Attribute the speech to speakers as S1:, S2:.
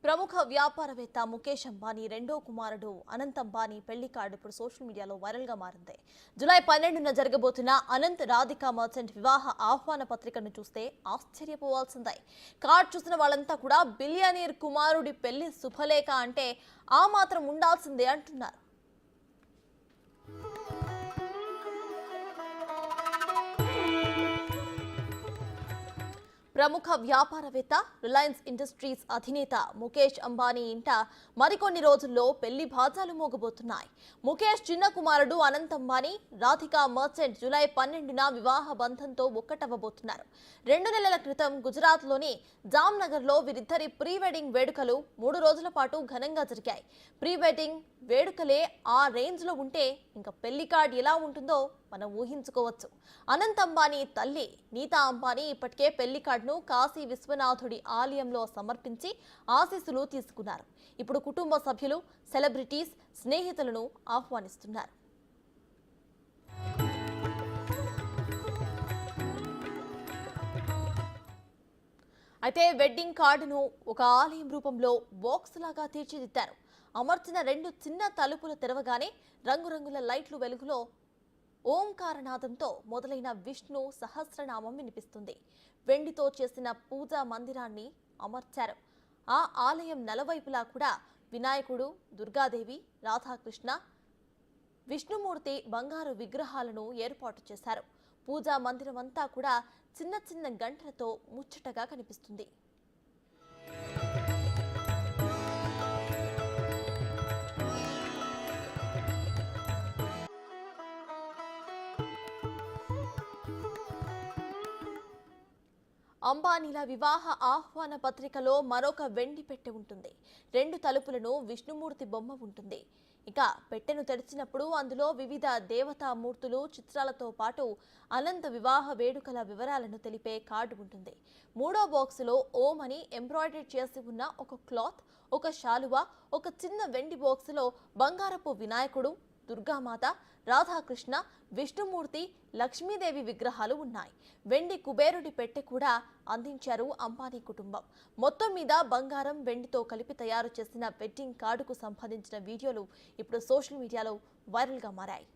S1: ప్రముఖ వ్యాపారవేత్త ముఖేష్ అంబానీ రెండో కుమారుడు అనంత్ అంబానీ పెళ్లి కార్డు ఇప్పుడు సోషల్ మీడియాలో వైరల్ గా మారింది. జూలై 12న జరగబోతున్న అనంత్ రాధికా మర్చెంట్ వివాహ ఆహ్వాన పత్రికను చూస్తే ఆశ్చర్యపోవాల్సిందే. కార్డు చూసిన వాళ్ళంతా కూడా బిలియనీర్ కుమారుడి పెళ్లి శుభలేఖ అంటే ఆ మాత్రం ఉండాల్సిందే అంటున్నారు. ప్రముఖ వ్యాపారవేత్త రిలయన్స్ ఇండస్ట్రీస్ అధినేత ముఖేష్ అంబానీ ఇంట మరికొన్ని రోజుల్లో పెళ్లి బాజాలు మోగబోతున్నాయి. ముఖేష్ చిన్న కుమారుడు అనంత్ అంబానీ రాధికా మర్చెంట్ జూలై 12న వివాహ బంధంతో ఒక్కటవ్వబోతున్నారు. 2 నెలల క్రితం గుజరాత్లోని జామ్నగర్లో వీరిద్దరి ప్రీ వెడ్డింగ్ వేడుకలు 3 రోజుల పాటు ఘనంగా జరిగాయి. ప్రీ వెడ్డింగ్ వేడుకలే ఆ రేంజ్ లో ఉంటే ఇంకా పెళ్లి కార్డు ఎలా ఉంటుందో మనం ఊహించుకోవచ్చు. అనంత్ అంబానీ తల్లి నీతా అంబానీ ఇప్పటికే పెళ్లి కార్డును కాశీ విశ్వనాథుడి ఆలయంలో సమర్పించి ఆశీస్సులు తీసుకున్నారు. ఇప్పుడు కుటుంబ సభ్యులు, సెలబ్రిటీస్, స్నేహితులను ఆహ్వానిస్తున్నారు. అయితే వెడ్డింగ్ కార్డును ఒక ఆలయం రూపంలో బాక్స్ లాగా తీర్చిదిద్దారు. అమర్చిన 2 చిన్న తలుపులు తెరవగానే రంగురంగుల లైట్లు వెలుగులో ఓంకారనాదంతో మొదలైన విష్ణు సహస్రనామం వినిపిస్తుంది. వెండితో చేసిన పూజా మందిరాన్ని అమర్చారు. ఆ ఆలయం నలువైపులా కూడా వినాయకుడు, దుర్గాదేవి, రాధాకృష్ణ, విష్ణుమూర్తి బంగారు విగ్రహాలను ఏర్పాటు చేశారు. పూజా మందిరం అంతా కూడా చిన్న చిన్న గంటలతో ముచ్చటగా కనిపిస్తుంది. అంబానీల వివాహ ఆహ్వాన పత్రికలో మరొక వెండి పెట్టె ఉంటుంది. 2 తలుపులను విష్ణుమూర్తి బొమ్మ ఉంటుంది. ఇక పెట్టెను తెరిచినప్పుడు అందులో వివిధ దేవతామూర్తులు చిత్రాలతో పాటు అనంత వివాహ వేడుకల వివరాలను తెలిపే కార్డు ఉంటుంది. 3వ బాక్సులో ఓం అని ఎంబ్రాయిడరీ చేసి ఉన్న ఒక క్లాత్, ఒక శాలువా, ఒక చిన్న వెండి బాక్సులో బంగారపు వినాయకుడు, దుర్గామాత, రాధాకృష్ణ, విష్ణుమూర్తి, లక్ష్మీదేవి విగ్రహాలు ఉన్నాయి. వెండి కుబేరుడి పెట్టె కూడా అందించారు అంబానీ కుటుంబం. మొత్తం మీద బంగారం, వెండితో కలిపి తయారు చేసిన వెడ్డింగ్ కార్డుకు సంబంధించిన వీడియోలు ఇప్పుడు సోషల్ మీడియాలో వైరల్గా మారాయి.